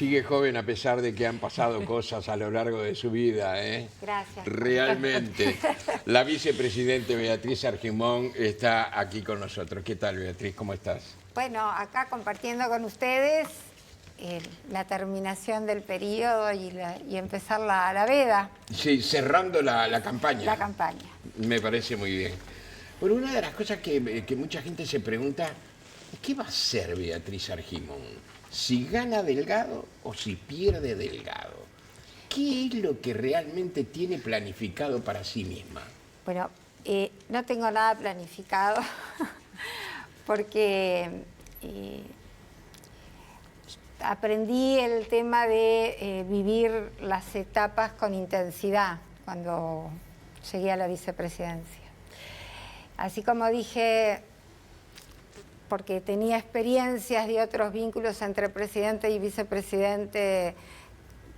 Sigue joven a pesar de que han pasado cosas a lo largo de su vida, ¿eh? Gracias. Realmente. La vicepresidente Beatriz Argimón está aquí con nosotros. ¿Qué tal, Beatriz? ¿Cómo estás? Bueno, acá compartiendo con ustedes la terminación del periodo y empezar la veda. Sí, cerrando la campaña. La campaña. Me parece muy bien. Bueno, una de las cosas que mucha gente se pregunta, ¿qué va a hacer Beatriz Argimón? ¿Si gana Delgado o si pierde Delgado? ¿Qué es lo que realmente tiene planificado para sí misma? Bueno, no tengo nada planificado porque aprendí el tema de vivir las etapas con intensidad cuando llegué a la vicepresidencia. Así como dije, porque tenía experiencias de otros vínculos entre presidente y vicepresidente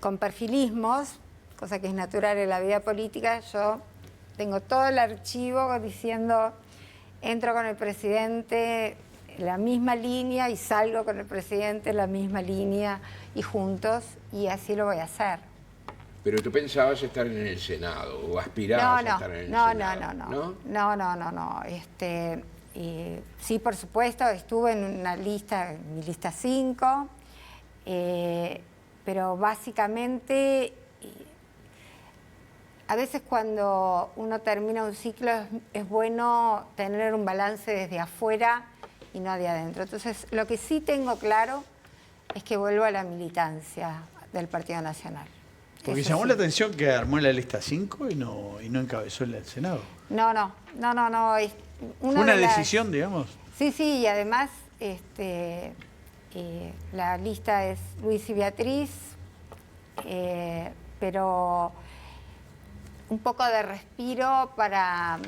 con perfilismos, cosa que es natural en la vida política, yo tengo todo el archivo diciendo, entro con el presidente en la misma línea y salgo con el presidente en la misma línea y juntos, y así lo voy a hacer. Pero tú pensabas estar en el Senado o aspirabas a estar en el Senado. No. Sí, por supuesto, estuve en una lista, en mi lista 5, pero básicamente a veces cuando uno termina un ciclo es bueno tener un balance desde afuera y no de adentro. Entonces, lo que sí tengo claro es que vuelvo a la militancia del Partido Nacional. Porque Eso llamó sí. la atención que armó la lista 5 y no encabezó el Senado. No. Es ¿Fue una decisión, digamos? Sí, y además la lista es Luis y Beatriz, pero un poco de respiro para...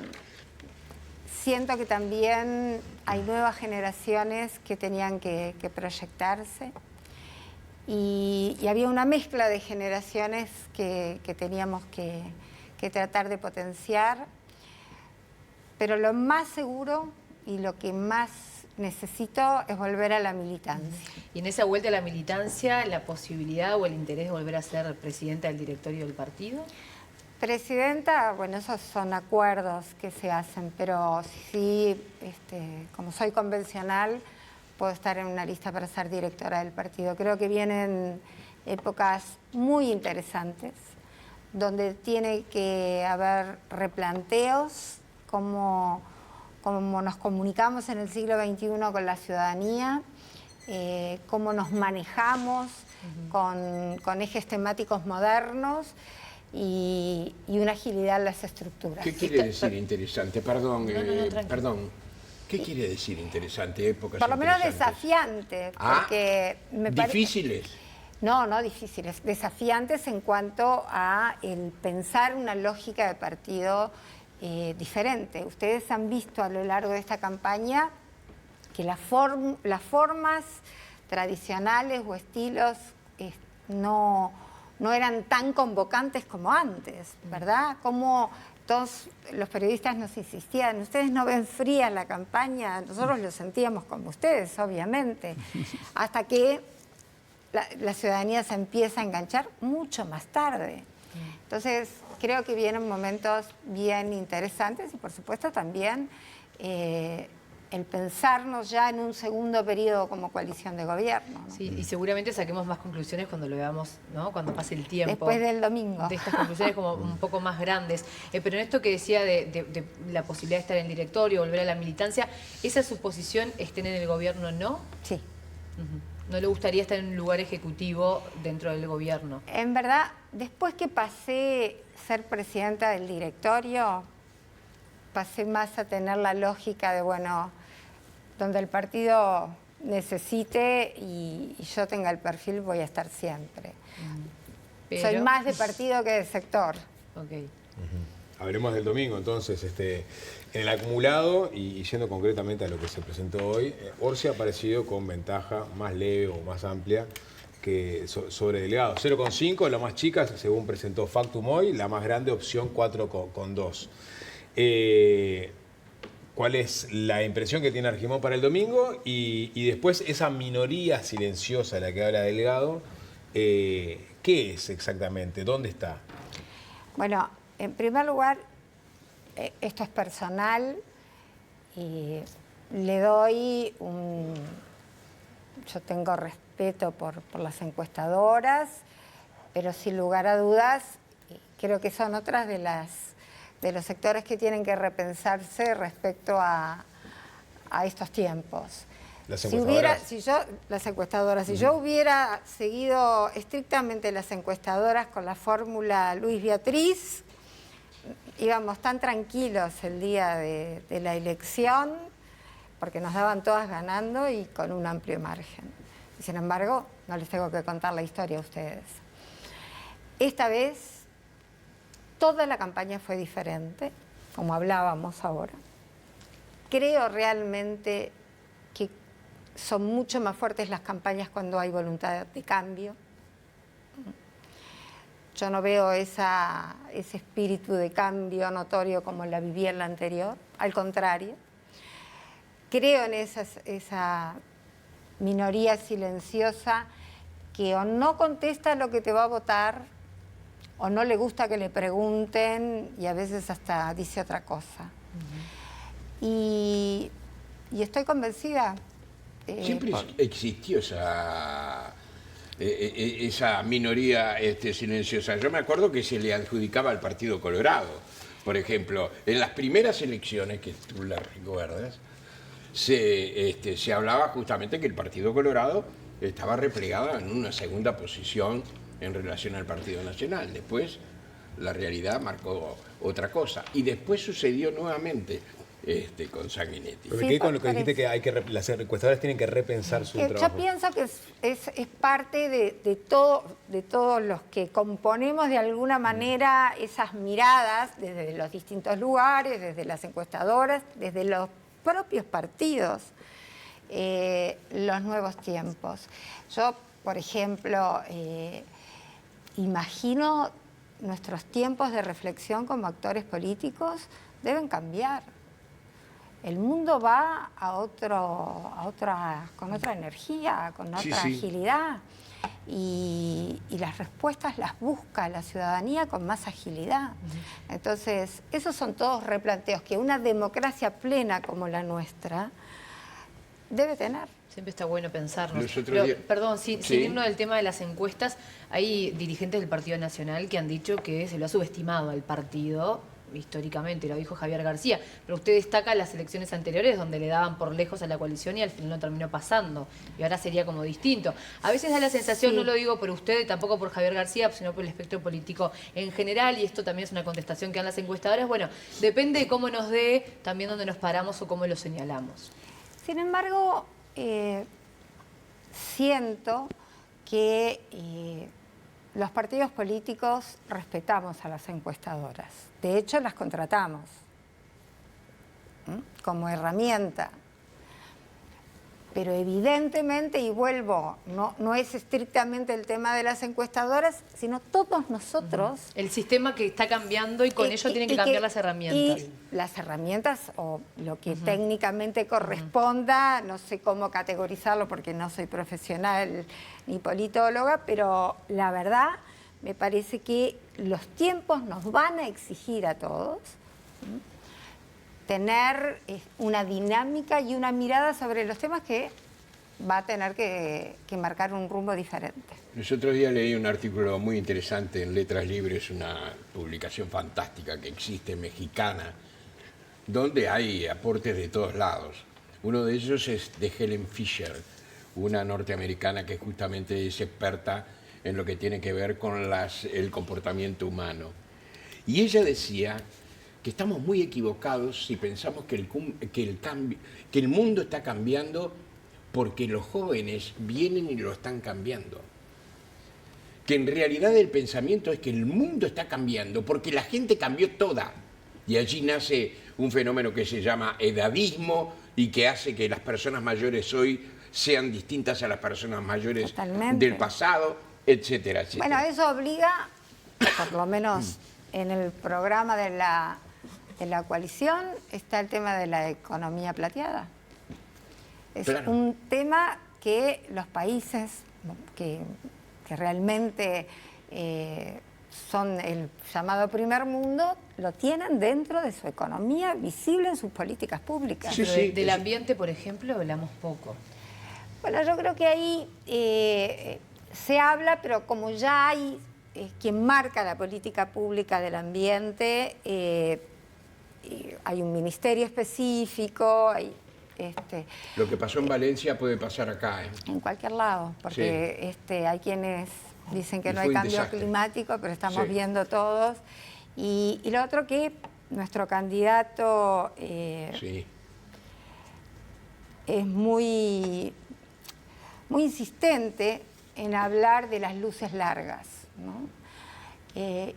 Siento que también hay nuevas generaciones que tenían que proyectarse y había una mezcla de generaciones que teníamos que tratar de potenciar, pero lo más seguro y lo que más necesito es volver a la militancia. Y en esa vuelta a la militancia, ¿la posibilidad o el interés de volver a ser presidenta del directorio del partido? Presidenta, bueno, esos son acuerdos que se hacen, pero sí, como soy convencional, puedo estar en una lista para ser directora del partido. Creo que vienen épocas muy interesantes, donde tiene que haber replanteos, cómo nos comunicamos en el siglo XXI con la ciudadanía, cómo nos manejamos con ejes temáticos modernos, y una agilidad en las estructuras. ¿Qué quiere decir interesante? Perdón. ¿Qué quiere decir interesante? Épocas por lo menos interesantes. desafiante, porque me ¿Difíciles? No difíciles, desafiantes en cuanto a el pensar una lógica de partido diferente. Ustedes han visto a lo largo de esta campaña que las formas tradicionales o estilos no eran tan convocantes como antes, ¿verdad? Como todos los periodistas nos insistían, ustedes no ven fría la campaña, nosotros lo sentíamos como ustedes, obviamente, hasta que la ciudadanía se empieza a enganchar mucho más tarde. Entonces, creo que vienen momentos bien interesantes y, por supuesto, también el pensarnos ya en un segundo periodo como coalición de gobierno, ¿no? Sí, y seguramente saquemos más conclusiones cuando lo veamos, ¿no? Cuando pase el tiempo. Después del domingo. De estas conclusiones como un poco más grandes. Pero en esto que decía de la posibilidad de estar en el directorio, volver a la militancia, ¿esa suposición estén en el gobierno no? Sí. ¿No le gustaría estar en un lugar ejecutivo dentro del gobierno? En verdad, después que pasé ser presidenta del directorio, pasé más a tener la lógica de, bueno, donde el partido necesite y yo tenga el perfil, voy a estar siempre. Soy más de partido que de sector. Ok. Hablemos del domingo, entonces, en el acumulado y yendo concretamente a lo que se presentó hoy, Orsi ha aparecido con ventaja más leve o más amplia que sobre Delgado. 0,5, la más chica, según presentó Factum hoy, la más grande opción 4,2. ¿Cuál es la impresión que tiene Argimón para el domingo? Y después esa minoría silenciosa de la que habla Delgado, ¿Qué es exactamente? ¿Dónde está? Bueno, en primer lugar, esto es personal y le doy un... Yo tengo respeto por las encuestadoras, pero sin lugar a dudas, creo que son otras de los sectores que tienen que repensarse respecto a estos tiempos. ¿Las encuestadoras? Si yo hubiera seguido estrictamente las encuestadoras con la fórmula Luis Beatriz, íbamos tan tranquilos el día de la elección, porque nos daban todas ganando y con un amplio margen. Y sin embargo, no les tengo que contar la historia a ustedes. Esta vez, toda la campaña fue diferente, como hablábamos ahora. Creo realmente que son mucho más fuertes las campañas cuando hay voluntad de cambio. Yo no veo ese espíritu de cambio notorio como la viví en la anterior, al contrario. Creo en esa minoría silenciosa que o no contesta lo que te va a votar, o no le gusta que le pregunten y a veces hasta dice otra cosa. Y estoy convencida. Siempre existió esa minoría silenciosa. Yo me acuerdo que se le adjudicaba al Partido Colorado. Por ejemplo, en las primeras elecciones, que tú las recuerdas, se hablaba justamente que el Partido Colorado estaba replegado en una segunda posición en relación al Partido Nacional. Después la realidad marcó otra cosa. Y después sucedió nuevamente con Sanguinetti. Pero ¿qué con lo que dijiste que las encuestadoras tienen que repensar su trabajo? Yo pienso que es parte de todos los que componemos de alguna manera esas miradas desde los distintos lugares, desde las encuestadoras, desde los propios partidos, los nuevos tiempos. Yo, por ejemplo, imagino nuestros tiempos de reflexión como actores políticos deben cambiar. El mundo va con otra energía, con otra agilidad. Y las respuestas las busca la ciudadanía con más agilidad. Entonces, esos son todos replanteos que una democracia plena como la nuestra debe tener. Siempre está bueno pensarnos. Perdón, sin irnos del tema de las encuestas, hay dirigentes del Partido Nacional que han dicho que se lo ha subestimado al partido, históricamente, lo dijo Javier García, pero usted destaca las elecciones anteriores donde le daban por lejos a la coalición y al final no terminó pasando, y ahora sería como distinto. A veces da la sensación, no lo digo por usted, tampoco por Javier García, sino por el espectro político en general, y esto también es una contestación que dan las encuestadoras, bueno, depende de cómo nos dé, también dónde nos paramos o cómo lo señalamos. Sin embargo, siento que los partidos políticos respetamos a las encuestadoras. De hecho, las contratamos como herramienta. Pero evidentemente, y vuelvo, no es estrictamente el tema de las encuestadoras, sino todos nosotros. El sistema que está cambiando y con ello tienen que cambiar las herramientas. Y las herramientas, o lo que técnicamente corresponda, no sé cómo categorizarlo porque no soy profesional ni politóloga, pero la verdad me parece que los tiempos nos van a exigir a todos tener una dinámica y una mirada sobre los temas que va a tener que marcar un rumbo diferente. Los otros días leí un artículo muy interesante en Letras Libres, una publicación fantástica que existe, mexicana, donde hay aportes de todos lados. Uno de ellos es de Helen Fisher, una norteamericana que justamente es experta en lo que tiene que ver con el comportamiento humano. Y ella decía que estamos muy equivocados si pensamos que el mundo está cambiando porque los jóvenes vienen y lo están cambiando. Que en realidad el pensamiento es que el mundo está cambiando porque la gente cambió toda. Y allí nace un fenómeno que se llama edadismo y que hace que las personas mayores hoy sean distintas a las personas mayores del pasado, etcétera, etcétera. Bueno, eso obliga, por lo menos en el programa de la coalición, está el tema de la economía plateada. Es un tema que los países que que realmente son el llamado primer mundo, lo tienen dentro de su economía, visible en sus políticas públicas. Sí, Pero sí, del sí. ambiente, por ejemplo, hablamos poco. Bueno, yo creo que ahí se habla, pero como ya hay quien marca la política pública del ambiente, hay un ministerio específico, Lo que pasó en Valencia puede pasar acá, ¿eh? en cualquier lado, porque hay quienes dicen que Y no fue hay un cambio desastre. climático, pero estamos Sí. viendo todos. Y lo otro que nuestro candidato Sí. es muy insistente en hablar de las luces largas, ¿no?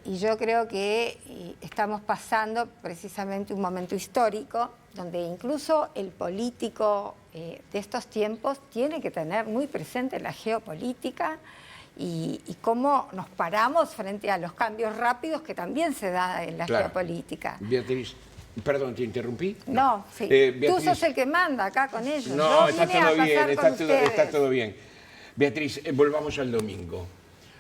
Y yo creo que estamos pasando precisamente un momento histórico donde incluso el político de estos tiempos tiene que tener muy presente la geopolítica y cómo nos paramos frente a los cambios rápidos que también se da en la Claro. geopolítica. Beatriz, perdón, ¿te interrumpí? No, sí. Tú Beatriz, sos el que manda acá con ellos. no, Yo está vine a todo bien, pasar está con todo, está ustedes. todo bien. Beatriz, volvamos al domingo.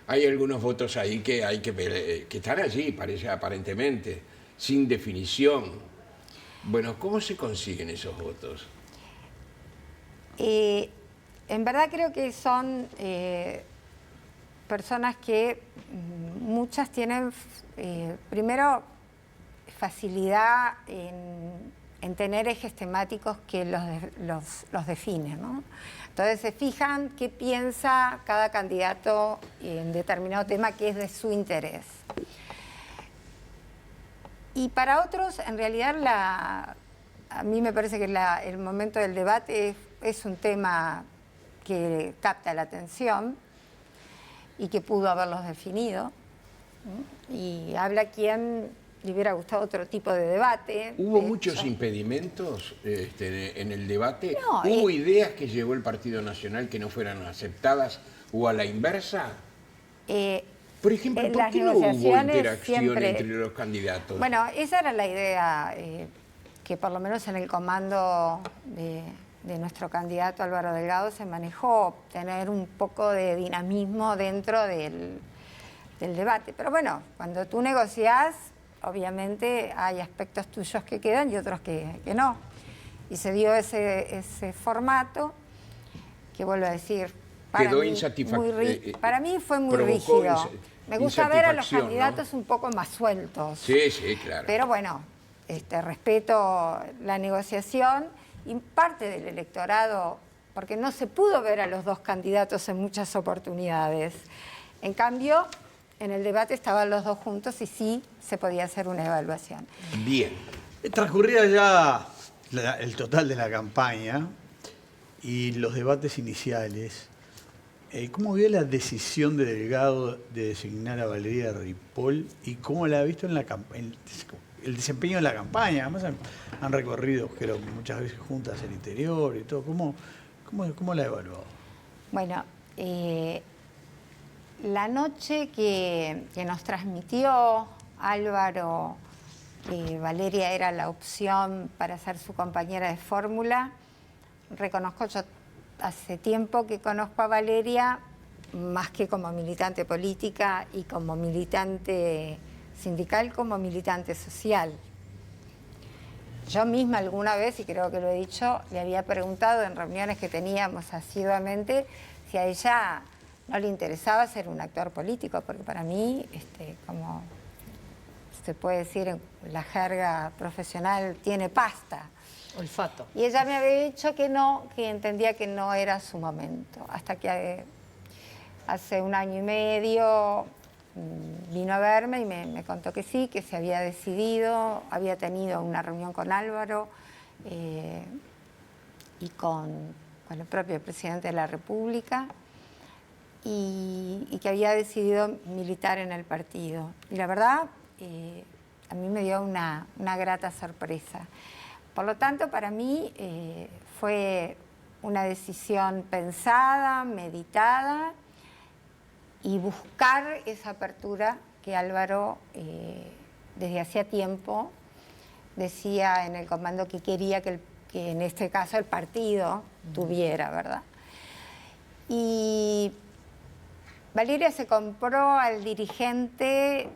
Hay algunos votos ahí que hay que ver, que están allí, parece aparentemente, sin definición. Bueno, ¿cómo se consiguen esos votos? En verdad creo que son personas que muchas tienen, primero, facilidad en tener ejes temáticos que los definen, ¿no? Entonces se fijan qué piensa cada candidato en determinado tema que es de su interés. Y para otros, en realidad, a mí me parece que el momento del debate es un tema que capta la atención y que pudo haberlos definido, ¿no? Y habla quien le hubiera gustado otro tipo de debate. ¿Hubo de muchos hecho. impedimentos en el debate? No, ¿Hubo ideas que llevó el Partido Nacional que no fueran aceptadas o a la inversa? Por ejemplo, En ¿por las qué no hubo negociaciones interacción siempre- entre los candidatos? Bueno, esa era la idea que por lo menos en el comando de nuestro candidato Álvaro Delgado se manejó, tener un poco de dinamismo dentro del debate. Pero bueno, cuando tú negociás, obviamente hay aspectos tuyos que quedan y otros que no. Y se dio ese formato que, vuelvo a decir, Quedó para mí fue muy provocó rígido. Me gusta ver a los insatisfacción, ¿no? candidatos un poco más sueltos. Sí, sí, claro. Pero bueno, respeto la negociación y parte del electorado, porque no se pudo ver a los dos candidatos en muchas oportunidades. En cambio, en el debate estaban los dos juntos y sí se podía hacer una evaluación. Bien. Transcurría ya el total de la campaña y los debates iniciales. ¿Cómo vio la decisión de Delgado de designar a Valeria Ripoll y cómo la ha visto en el desempeño de la campaña? Además han recorrido, creo, muchas veces juntas el interior y todo. ¿Cómo la ha evaluado? Bueno, la noche que nos transmitió Álvaro que Valeria era la opción para ser su compañera de fórmula, reconozco, yo hace tiempo que conozco a Valeria, más que como militante política y como militante sindical, como militante social. Yo misma alguna vez, y creo que lo he dicho, le había preguntado en reuniones que teníamos asiduamente si a ella no le interesaba ser un actor político, porque para mí, como se puede decir en la jerga profesional, tiene pasta. Olfato. Y ella me había dicho que no, que entendía que no era su momento, hasta que hace 1 año y medio vino a verme y me contó que sí, que se había decidido, había tenido una reunión con Álvaro y con el propio presidente de la República y que había decidido militar en el partido. Y la verdad, a mí me dio una grata sorpresa. Por lo tanto, para mí fue una decisión pensada, meditada, y buscar esa apertura que Álvaro desde hacía tiempo decía en el comando que quería que en este caso el partido tuviera, ¿verdad? Y Valeria se compró al dirigente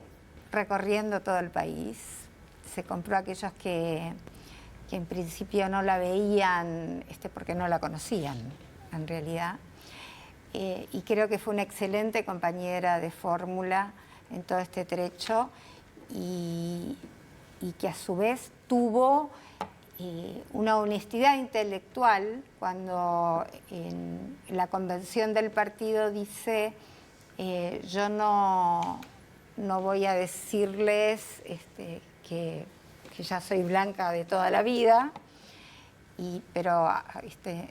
recorriendo todo el país. Se compró a aquellos que en principio no la veían porque no la conocían, en realidad. Y creo que fue una excelente compañera de fórmula en todo este trecho y que a su vez tuvo una honestidad intelectual cuando en la convención del partido dice yo no voy a decirles que ya soy blanca de toda la vida, pero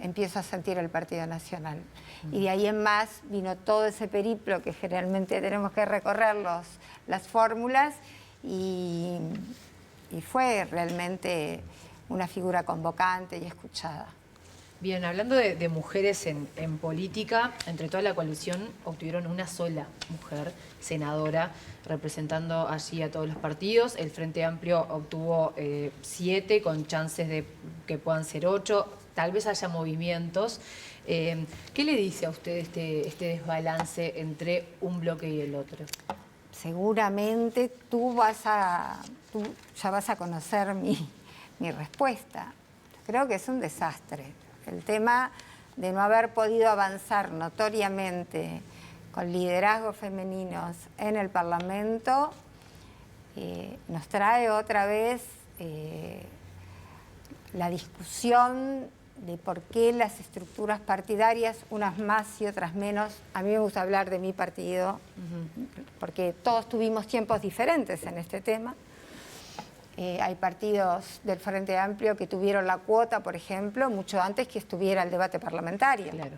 empiezo a sentir el Partido Nacional. Y de ahí en más vino todo ese periplo que generalmente tenemos que recorrer las fórmulas y fue realmente una figura convocante y escuchada. Bien, hablando de mujeres en política, entre toda la coalición obtuvieron una sola mujer senadora representando allí a todos los partidos. El Frente Amplio obtuvo 7 con chances de que puedan ser 8. Tal vez haya movimientos. ¿Qué le dice a usted este desbalance entre un bloque y el otro? Seguramente tú ya vas a conocer mi respuesta. Creo que es un desastre. El tema de no haber podido avanzar notoriamente con liderazgos femeninos en el Parlamento nos trae otra vez la discusión de por qué las estructuras partidarias, unas más y otras menos. A mí me gusta hablar de mi partido, porque todos tuvimos tiempos diferentes en este tema. Hay partidos del Frente Amplio que tuvieron la cuota, por ejemplo, mucho antes que estuviera el debate parlamentario. Claro.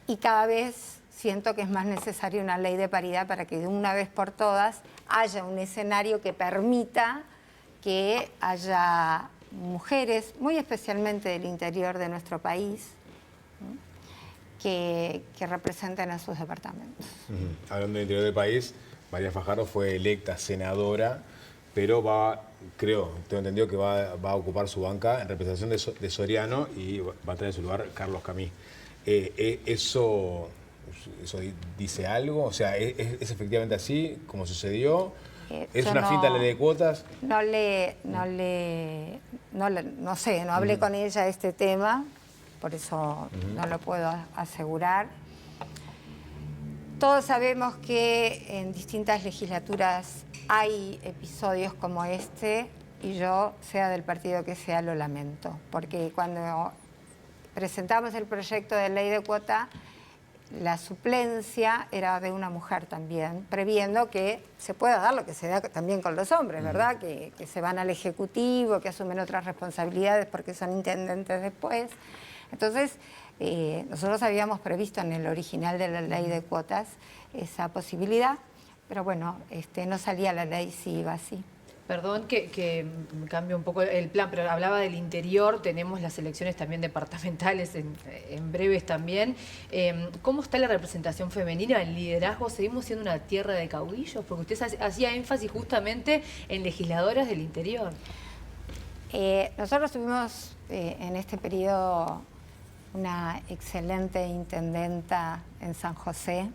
Y cada vez siento que es más necesaria una ley de paridad para que de una vez por todas haya un escenario que permita que haya mujeres, muy especialmente del interior de nuestro país, que representen a sus departamentos. Hablando del interior del país, María Fajardo fue electa senadora, pero tengo entendido que va a ocupar su banca en representación de Soriano y va a tener en su lugar Carlos Camí. ¿Eso dice algo? O sea, ¿es efectivamente así como sucedió? ¿Es una finta la ley de cuotas? No sé, no hablé con ella de este tema, por eso no lo puedo asegurar. Todos sabemos que en distintas legislaturas hay episodios como este y yo, sea del partido que sea, lo lamento, porque cuando presentamos el proyecto de ley de cuota, la suplencia era de una mujer también, previendo que se pueda dar lo que se da también con los hombres, ¿verdad? Que se van al Ejecutivo, que asumen otras responsabilidades porque son intendentes después. Entonces, nosotros habíamos previsto en el original de la ley de cuotas esa posibilidad, pero bueno, no salía la ley si iba así. Perdón que cambie un poco el plan, pero hablaba del interior, tenemos las elecciones también departamentales en breves también. ¿Cómo está la representación femenina, el liderazgo? ¿Seguimos siendo una tierra de caudillos? Porque usted hacía énfasis justamente en legisladoras del interior. Nosotros tuvimos en este periodo una excelente intendenta en San José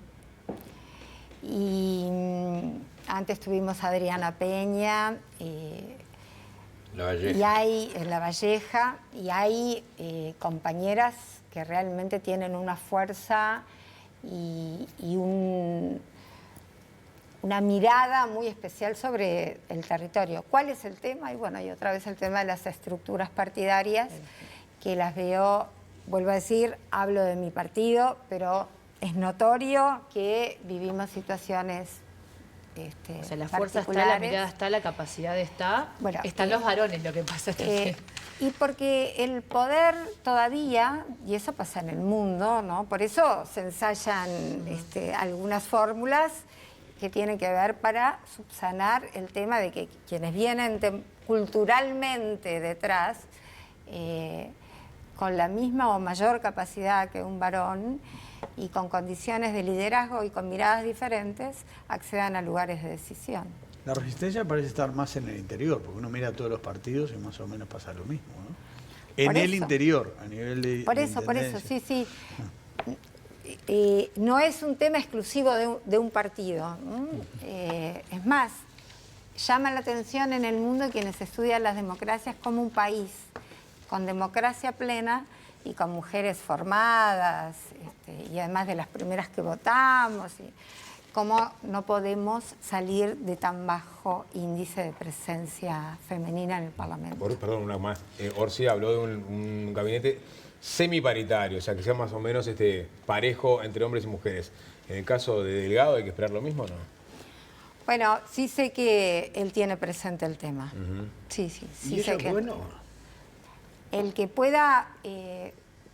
y antes tuvimos a Adriana Peña y hay en La Valleja y hay compañeras que realmente tienen una fuerza y una mirada muy especial sobre el territorio. ¿Cuál es el tema? Y bueno, y otra vez el tema de las estructuras partidarias, que las veo, vuelvo a decir, hablo de mi partido, pero es notorio que vivimos situaciones o sea, la fuerza está, la mirada está, la capacidad está, bueno, están los varones, lo que pasa también. Y porque el poder todavía, y eso pasa en el mundo, ¿no? Por eso se ensayan algunas fórmulas que tienen que ver para subsanar el tema de que quienes vienen culturalmente detrás, con la misma o mayor capacidad que un varón y con condiciones de liderazgo y con miradas diferentes, accedan a lugares de decisión. La resistencia parece estar más en el interior, porque uno mira a todos los partidos y más o menos pasa lo mismo, ¿no? En el interior, a nivel de Por eso, sí. no es un tema exclusivo de un partido. Es más, llama la atención en el mundo quienes estudian las democracias como un país con democracia plena y con mujeres formadas, y además de las primeras que votamos, cómo no podemos salir de tan bajo índice de presencia femenina en el Parlamento. Perdón, una más. Orsi habló de un gabinete semiparitario, o sea, que sea más o menos parejo entre hombres y mujeres. En el caso de Delgado, ¿hay que esperar lo mismo o no? Bueno, sí sé que él tiene presente el tema. Sí ¿Y eso sé es que bueno? el que pueda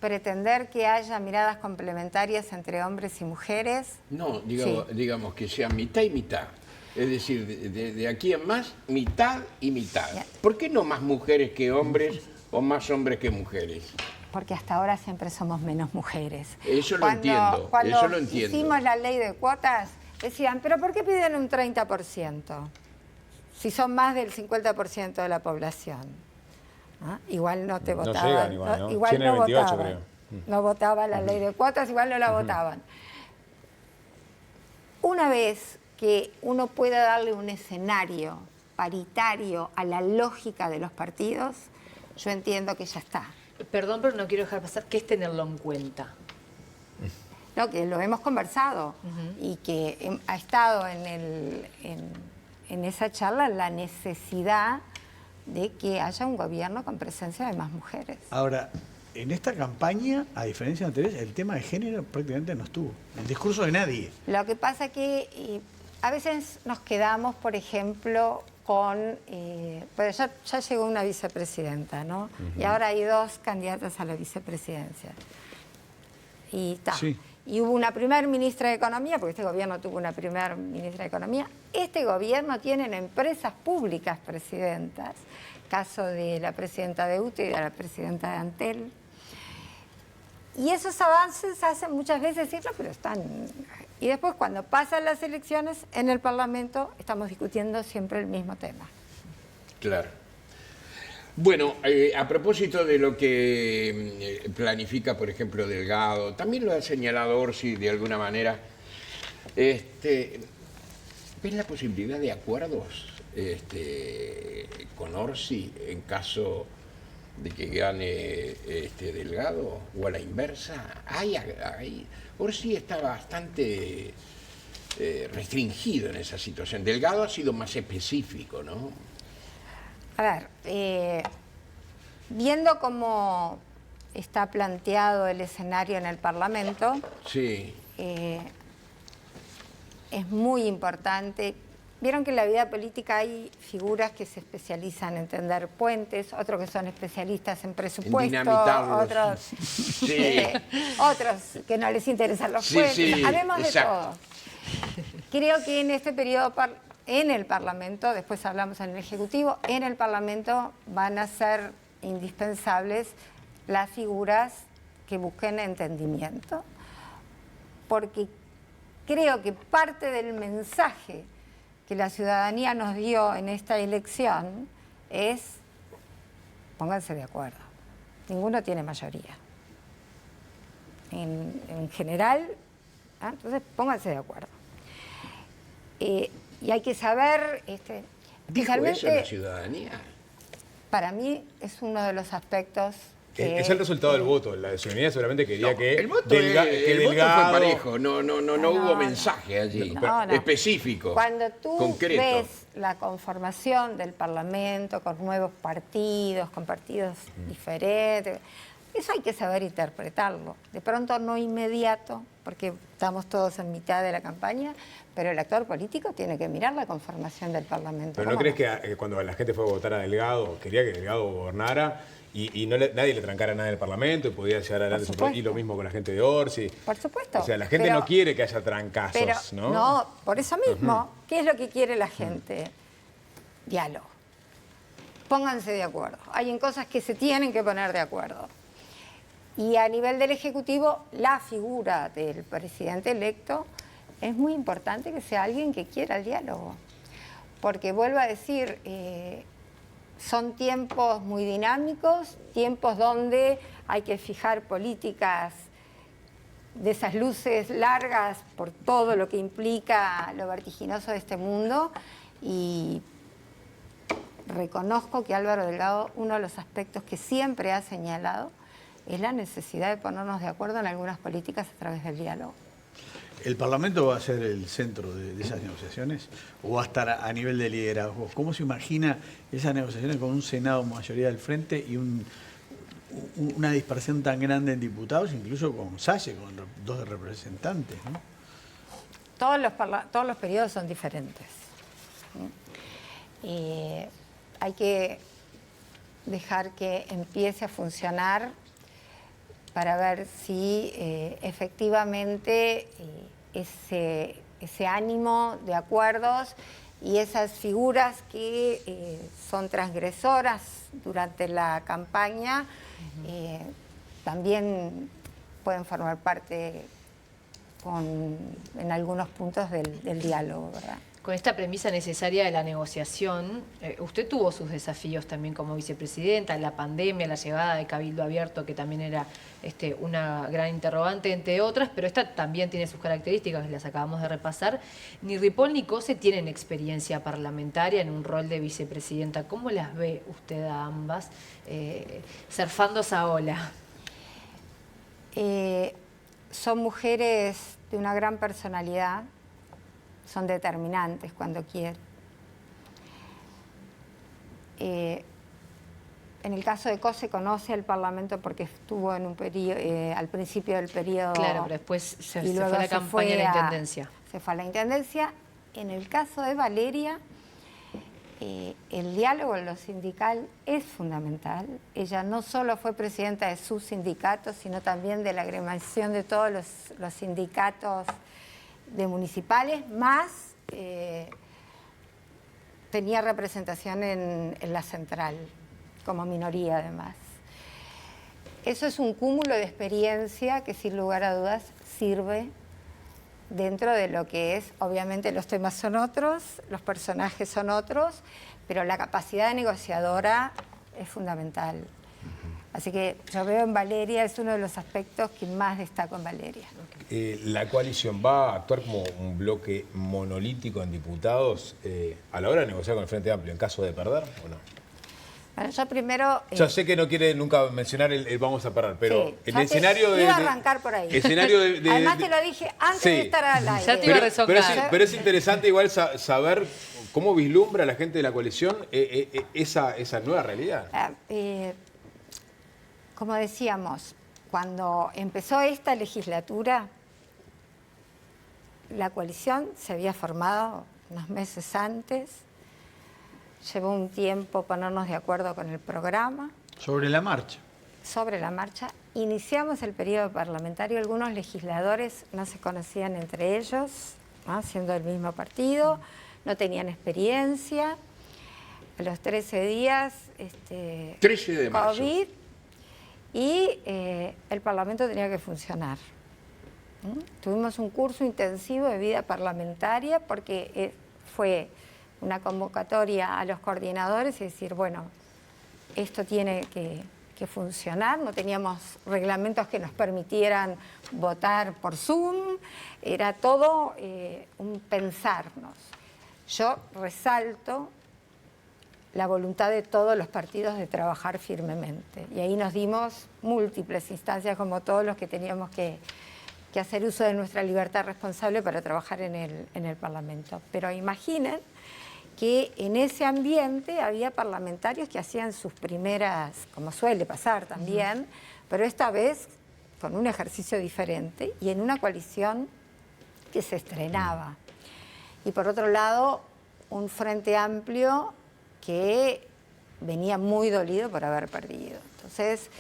pretender que haya miradas complementarias entre hombres y mujeres. No, digamos que sea mitad y mitad. Es decir, de aquí en más, mitad y mitad. ¿Por qué no más mujeres que hombres o más hombres que mujeres? Porque hasta ahora siempre somos menos mujeres. Eso lo entiendo, Cuando eso lo entiendo. hicimos la ley de cuotas, decían, ¿pero por qué piden un 30%? Si son más del 50% de la población. ¿Ah? Igual no te No votaban. llegan igual, ¿no? Igual 100 en no 28, votaban. creo. No votaba la ley de cuotas, igual no la votaban. Una vez que uno pueda darle un escenario paritario a la lógica de los partidos, yo entiendo que ya está. Perdón, pero no quiero dejar pasar, ¿qué es tenerlo en cuenta? No, que lo hemos conversado y que ha estado en esa charla la necesidad de que haya un gobierno con presencia de más mujeres. Ahora, en esta campaña, a diferencia de anteriores, el tema de género prácticamente no estuvo. El discurso de nadie. Lo que pasa que a veces nos quedamos, por ejemplo, con... pues ya llegó una vicepresidenta, ¿no? Y ahora hay 2 candidatas a la vicepresidencia. Y está. Sí. Y hubo una primer ministra de Economía, porque este gobierno tuvo una primer ministra de Economía. Este gobierno tiene empresas públicas presidentas, caso de la presidenta de UTE y de la presidenta de Antel. Y esos avances hacen muchas veces decirlo, pero están... Y después cuando pasan las elecciones, en el Parlamento estamos discutiendo siempre el mismo tema. Claro. Bueno, a propósito de lo que planifica, por ejemplo, Delgado, también lo ha señalado Orsi de alguna manera, ¿ves la posibilidad de acuerdos con Orsi en caso de que gane Delgado o a la inversa? Orsi está bastante restringido en esa situación. Delgado ha sido más específico, ¿no? A ver, viendo cómo está planteado el escenario en el Parlamento, Sí. es muy importante. Vieron que en la vida política hay figuras que se especializan en tender puentes, otros que son especialistas en presupuesto, dinamitarlos. otros, Sí. otros que no les interesan los Sí, puentes. sí, Habemos de exacto. todo. Creo que en este periodo, en el Parlamento, después hablamos en el Ejecutivo, en el Parlamento van a ser indispensables las figuras que busquen entendimiento, porque creo que parte del mensaje que la ciudadanía nos dio en esta elección es pónganse de acuerdo. Ninguno tiene mayoría. En general, entonces pónganse de acuerdo. Y hay que saber, ¿Dijo eso especialmente, la ciudadanía? para mí es uno de los aspectos que... Es el resultado del voto. La ciudadanía seguramente quería No, que el voto, que el voto Delgado... fue parejo, no hubo no. mensaje allí No. específico, Cuando tú concreto. ves la conformación del Parlamento con nuevos partidos, con partidos diferentes, eso hay que saber interpretarlo. De pronto no inmediato, porque estamos todos en mitad de la campaña, pero el actor político tiene que mirar la conformación del Parlamento. Pero ¿no ¿Cómo crees que cuando la gente fue a votar a Delgado, quería que Delgado gobernara y nadie le trancara nada en el Parlamento y podía llegar adelante su supuesto. y lo mismo con la gente de Orsi? Por supuesto. O sea, la gente Pero- no quiere que haya trancazos, Pero, ¿no? no, por eso mismo, ¿qué es lo que quiere la gente? Diálogo. Pónganse de acuerdo. Hay en cosas que se tienen que poner de acuerdo. Y a nivel del Ejecutivo, la figura del presidente electo es muy importante que sea alguien que quiera el diálogo. Porque vuelvo a decir, son tiempos muy dinámicos, tiempos donde hay que fijar políticas de esas luces largas por todo lo que implica lo vertiginoso de este mundo, y reconozco que Álvaro Delgado, uno de los aspectos que siempre ha señalado es la necesidad de ponernos de acuerdo en algunas políticas a través del diálogo. ¿El Parlamento va a ser el centro de esas negociaciones o va a estar a nivel de liderazgo? ¿Cómo se imagina esas negociaciones con un Senado mayoría del frente y una dispersión tan grande en diputados, incluso con Salle, con 2 representantes, ¿no? Todos los periodos son diferentes. Hay que dejar que empiece a funcionar para ver si efectivamente ese ánimo de acuerdos y esas figuras que son transgresoras durante la campaña también pueden formar parte en algunos puntos del diálogo, ¿verdad? Con esta premisa necesaria de la negociación, usted tuvo sus desafíos también como vicepresidenta, la pandemia, la llegada de Cabildo Abierto, que también era una gran interrogante, entre otras, pero esta también tiene sus características, que las acabamos de repasar. Ni Ripoll ni Cose tienen experiencia parlamentaria en un rol de vicepresidenta. ¿Cómo las ve usted a ambas surfando esa ola? Son mujeres de una gran personalidad, son determinantes cuando quieren. En el caso de Cose conoce al Parlamento porque estuvo en un periodo, al principio del periodo. Claro, pero después se fue a la campaña de la Intendencia. Se fue a la Intendencia. En el caso de Valeria, el diálogo en lo sindical es fundamental. Ella no solo fue presidenta de su sindicato, sino también de la agremiación de todos los sindicatos de municipales, más tenía representación en la central, como minoría además. Eso es un cúmulo de experiencia que sin lugar a dudas sirve dentro de lo que es, obviamente los temas son otros, los personajes son otros, pero la capacidad negociadora es fundamental. Así que yo veo en Valeria, es uno de los aspectos que más destaco en Valeria. ¿La coalición va a actuar como un bloque monolítico en diputados a la hora de negociar con el Frente Amplio en caso de perder o no? Bueno, yo primero... Yo sé que no quiere nunca mencionar el vamos a perder, pero sí, el escenario de... Iba a arrancar por ahí. Escenario Además te lo dije antes de estar al aire. Ya te iba a rezongar. Pero es interesante igual saber cómo vislumbra la gente de la coalición esa nueva realidad. Como decíamos, cuando empezó esta legislatura, la coalición se había formado unos meses antes, llevó un tiempo ponernos de acuerdo con el programa. Sobre la marcha. Sobre la marcha. Iniciamos el periodo parlamentario, algunos legisladores no se conocían entre ellos, ¿no? Siendo del mismo partido, no tenían experiencia. A los 13 días, 13 de marzo. COVID, y el Parlamento tenía que funcionar. Tuvimos un curso intensivo de vida parlamentaria porque fue una convocatoria a los coordinadores y decir, bueno, esto tiene que funcionar. No teníamos reglamentos que nos permitieran votar por Zoom, era todo un pensarnos. Yo resalto la voluntad de todos los partidos de trabajar firmemente. Y ahí nos dimos múltiples instancias, como todos los que teníamos que hacer uso de nuestra libertad responsable para trabajar en el Parlamento. Pero imaginen que en ese ambiente había parlamentarios que hacían sus primeras, como suele pasar también, pero esta vez con un ejercicio diferente y en una coalición que se estrenaba. Y por otro lado, un Frente Amplio que venía muy dolido por haber perdido. Entonces,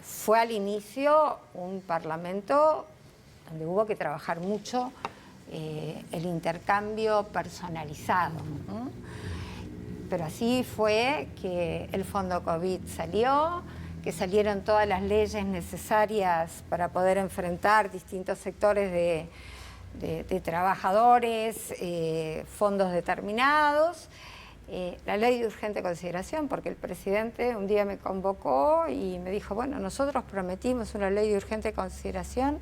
fue al inicio un parlamento donde hubo que trabajar mucho el intercambio personalizado, ¿no? Pero así fue que el Fondo COVID salió, que salieron todas las leyes necesarias para poder enfrentar distintos sectores de trabajadores, fondos determinados. La ley de urgente consideración, porque el presidente un día me convocó y me dijo, bueno, nosotros prometimos una ley de urgente consideración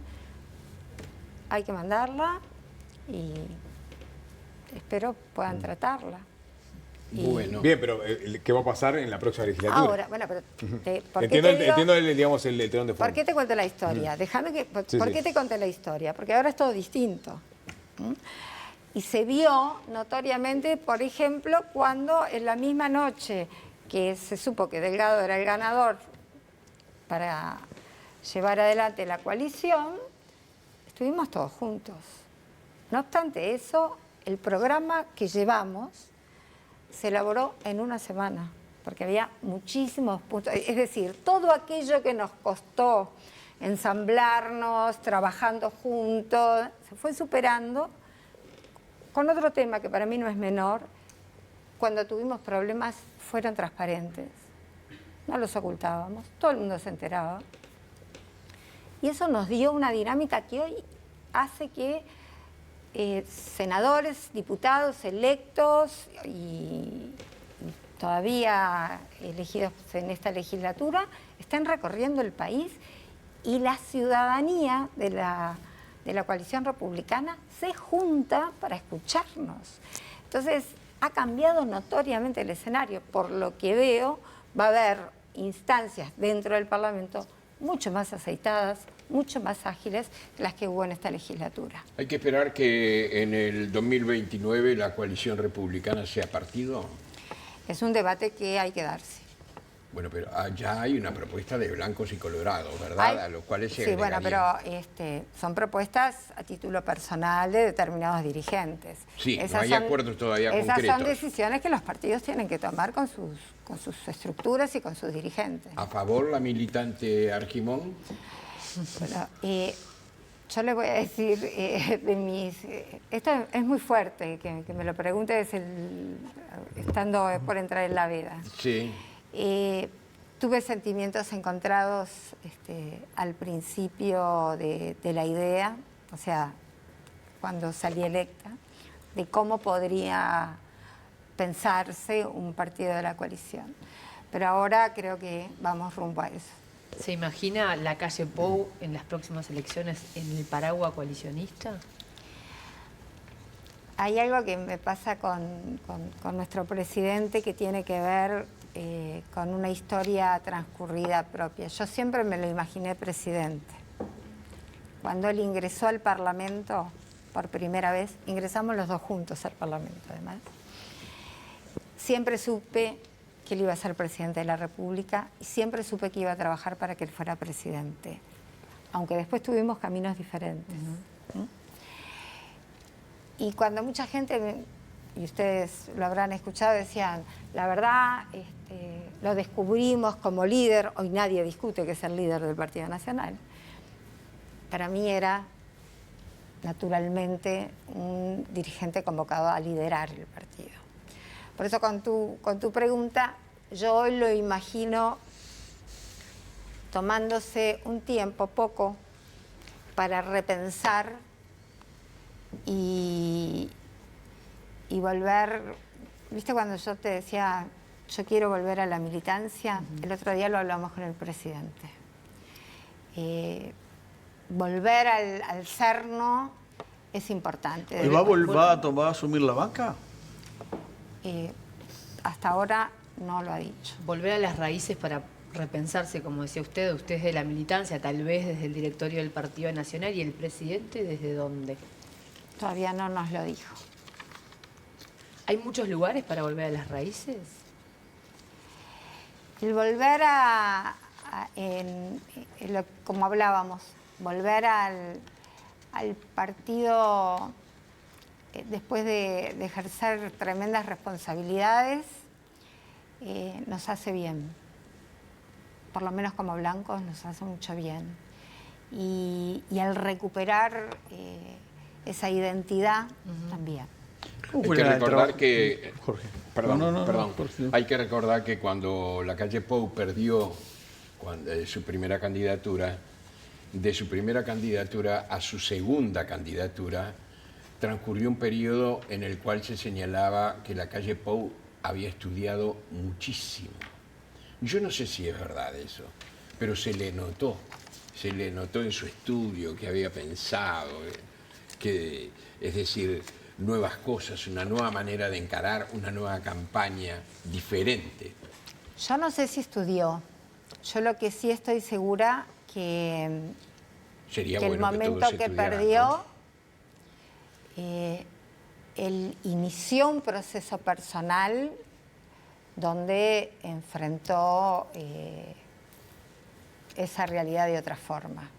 hay que mandarla y espero puedan tratarla. Y Bueno, Bien, pero ¿qué va a pasar en la próxima legislatura? ahora, bueno, pero ¿por qué te digo- Entiendo digamos, el telón de fondo. ¿Por qué te cuento la historia? Déjame que. Sí, ¿Por sí. qué te conté la historia? Porque ahora es todo distinto. ¿Mm? Y se vio notoriamente, por ejemplo, cuando en la misma noche que se supo que Delgado era el ganador para llevar adelante la coalición, estuvimos todos juntos. No obstante eso, el programa que llevamos se elaboró en una semana, porque había muchísimos puntos. Es decir, todo aquello que nos costó ensamblarnos, trabajando juntos, se fue superando con otro tema que para mí no es menor. Cuando tuvimos problemas fueron transparentes, no los ocultábamos, todo el mundo se enteraba. Y eso nos dio una dinámica que hoy hace que senadores, diputados electos y todavía elegidos en esta legislatura estén recorriendo el país y la ciudadanía de la coalición republicana se junta para escucharnos. Entonces, ha cambiado notoriamente el escenario. Por lo que veo, va a haber instancias dentro del Parlamento mucho más aceitadas, mucho más ágiles que las que hubo en esta legislatura. hay que esperar que en el 2029 la coalición republicana sea partido. Es un debate que hay que darse. Bueno, pero ya hay una propuesta de blancos y colorados, ¿verdad? A los cuales se Sí, bueno, pero agregarían. son propuestas a título personal de determinados dirigentes. Sí, no hay acuerdos todavía Esas concretos. son decisiones que los partidos tienen que tomar con sus estructuras y con sus dirigentes. ¿A favor la militante Argimón? Bueno, yo le voy a decir esto es muy fuerte, que me lo pregunte estando por entrar en la veda. Sí. Tuve sentimientos encontrados al principio de la idea, o sea, cuando salí electa, de cómo podría pensarse un partido de la coalición. Pero ahora creo que vamos rumbo a eso. ¿Se imagina la calle Pou en las próximas elecciones en el paraguas coalicionista? Hay algo que me pasa con nuestro presidente que tiene que ver con una historia transcurrida propia. Yo siempre me lo imaginé presidente. Cuando él ingresó al Parlamento por primera vez, ingresamos los dos juntos al Parlamento además, siempre supe que él iba a ser presidente de la República y siempre supe que iba a trabajar para que él fuera presidente, aunque después tuvimos caminos diferentes. ¿Mm? Y cuando mucha gente, y ustedes lo habrán escuchado, decían, la verdad, lo descubrimos como líder, hoy nadie discute que es el líder del Partido Nacional. Para mí era, naturalmente, un dirigente convocado a liderar el partido. Por eso con tu pregunta, yo hoy lo imagino tomándose un tiempo, poco, para repensar y volver. ¿Viste cuando yo te decía, yo quiero volver a la militancia? El otro día lo hablamos con el presidente. Volver al serno es importante. ¿Y va a asumir la banca? Hasta ahora no lo ha dicho. Volver a las raíces para repensarse, como decía usted es de la militancia, tal vez desde el directorio del Partido Nacional, y el presidente, ¿desde dónde? Todavía no nos lo dijo. ¿Hay muchos lugares para volver a las raíces? El volver como hablábamos, volver al partido después de ejercer tremendas responsabilidades, nos hace bien. Por lo menos como blancos nos hace mucho bien. Y al recuperar esa identidad también. Hay que recordar que... Jorge. Perdón. Jorge. Hay que recordar que cuando la calle Pou perdió su primera candidatura, de su primera candidatura a su segunda candidatura, transcurrió un periodo en el cual se señalaba que la calle Pou había estudiado muchísimo. Yo no sé si es verdad eso, pero se le notó en su estudio que había pensado. Es decir, nuevas cosas, una nueva manera de encarar, una nueva campaña diferente. Yo no sé si estudió. Yo lo que sí estoy segura que Sería el bueno momento todos que estudiaran, perdió, ¿no? él inició un proceso personal donde enfrentó esa realidad de otra forma.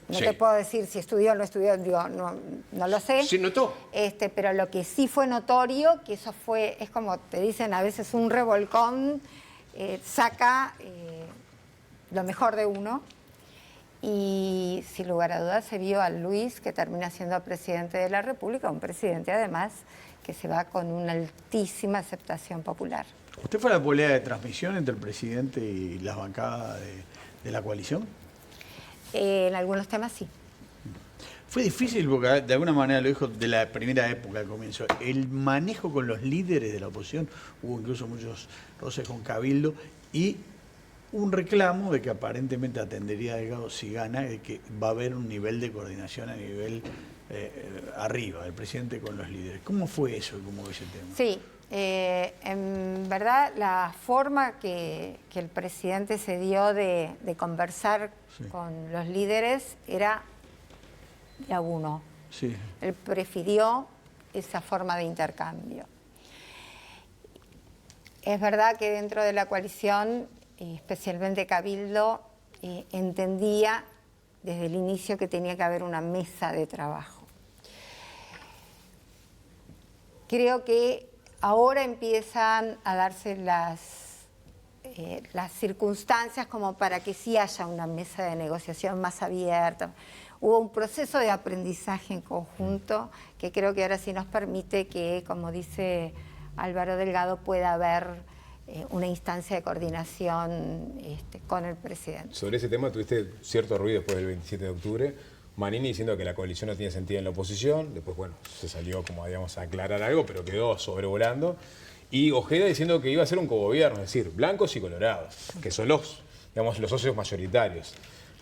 No Sí. te puedo decir si estudió o no estudió, digo, no lo sé. ¿Se notó? Pero lo que sí fue notorio, que eso fue, es como te dicen a veces un revolcón, saca lo mejor de uno. Y sin lugar a dudas se vio a Luis, que termina siendo presidente de la República, un presidente además que se va con una altísima aceptación popular. ¿Usted fue a la pelea de transmisión entre el presidente y las bancadas de la coalición? En algunos temas sí. Fue difícil porque de alguna manera lo dijo de la primera época al comienzo. El manejo con los líderes de la oposición, hubo incluso muchos roces con Cabildo y un reclamo de que aparentemente atendería Delgado si gana, de que va a haber un nivel de coordinación a nivel arriba, el presidente con los líderes. ¿Cómo fue eso? ¿Cómo ves el tema? Sí, en verdad la forma que el presidente se dio de conversar con los líderes era de a uno. Sí. Él prefirió esa forma de intercambio. Es verdad que dentro de la coalición, especialmente Cabildo, entendía desde el inicio que tenía que haber una mesa de trabajo. Creo que ahora empiezan a darse las circunstancias como para que sí haya una mesa de negociación más abierta. Hubo un proceso de aprendizaje en conjunto que creo que ahora sí nos permite que, como dice Álvaro Delgado, pueda haber una instancia de coordinación con el presidente. Sobre ese tema tuviste cierto ruido después del 27 de octubre. Manini diciendo que la coalición no tiene sentido en la oposición. Después, bueno, se salió, como digamos, a aclarar algo, pero quedó sobrevolando. Y Ojeda diciendo que iba a ser un cogobierno, es decir, blancos y colorados, que son los socios mayoritarios.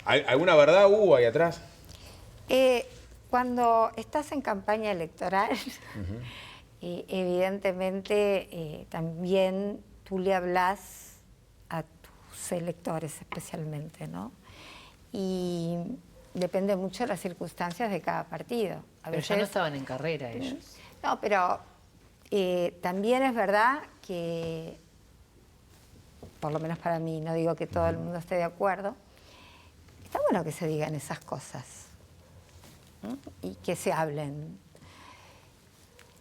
¿Alguna verdad hubo ahí atrás? Cuando estás en campaña electoral, evidentemente también tú le hablas a tus electores especialmente, ¿no? Y depende mucho de las circunstancias de cada partido. Pero ya no estaban en carrera ellos. No, pero también es verdad que, por lo menos para mí, no digo que todo el mundo esté de acuerdo, está bueno que se digan esas cosas, ¿no? Y que se hablen.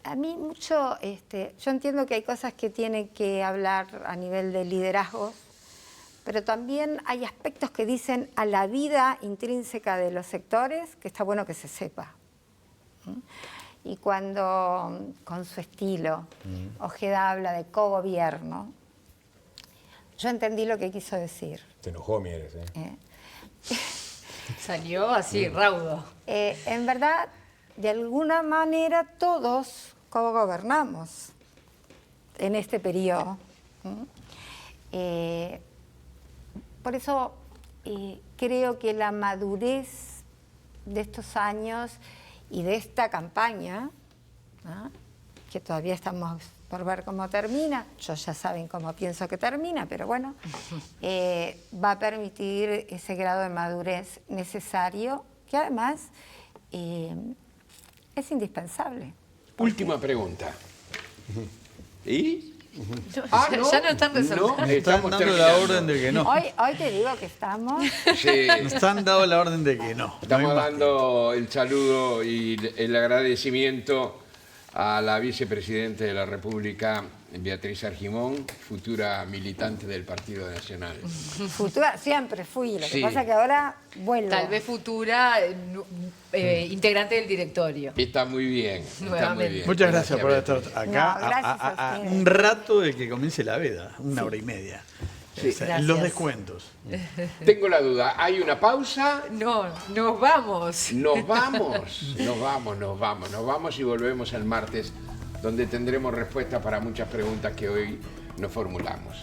A mí mucho, yo entiendo que hay cosas que tienen que hablar a nivel de liderazgos, pero también hay aspectos que dicen a la vida intrínseca de los sectores que está bueno que se sepa. Y cuando, con su estilo, Ojeda habla de cogobierno, yo entendí lo que quiso decir. Te enojó, Mieres, Salió así, raudo. En verdad, de alguna manera todos cogobernamos en este periodo. Por eso creo que la madurez de estos años y de esta campaña, ¿no?, que todavía estamos por ver cómo termina, yo ya saben cómo pienso que termina, pero bueno, va a permitir ese grado de madurez necesario, que además es indispensable. Última pregunta. ¿Y? Ya no están resolviendo. No, Están estamos dando la terminando. orden de que no. Hoy te digo que estamos... Sí, Nos están dando la orden de que no. estamos No hay más dando el saludo y el agradecimiento a la vicepresidenta de la República, Beatriz Argimón, futura militante del Partido Nacional. Futura, siempre fui, lo que Sí. pasa que ahora vuelvo. Tal vez futura integrante del directorio. Está muy bien, está muy Nuevamente. bien. Muchas gracias por estar Beatriz. acá. No, gracias a ustedes. Un rato de que comience la veda, una hora y media. Sí. O sea, Gracias. los descuentos. Tengo la duda, ¿hay una pausa? No, nos vamos. Nos vamos y volvemos el martes, donde tendremos respuestas para muchas preguntas que hoy nos formulamos.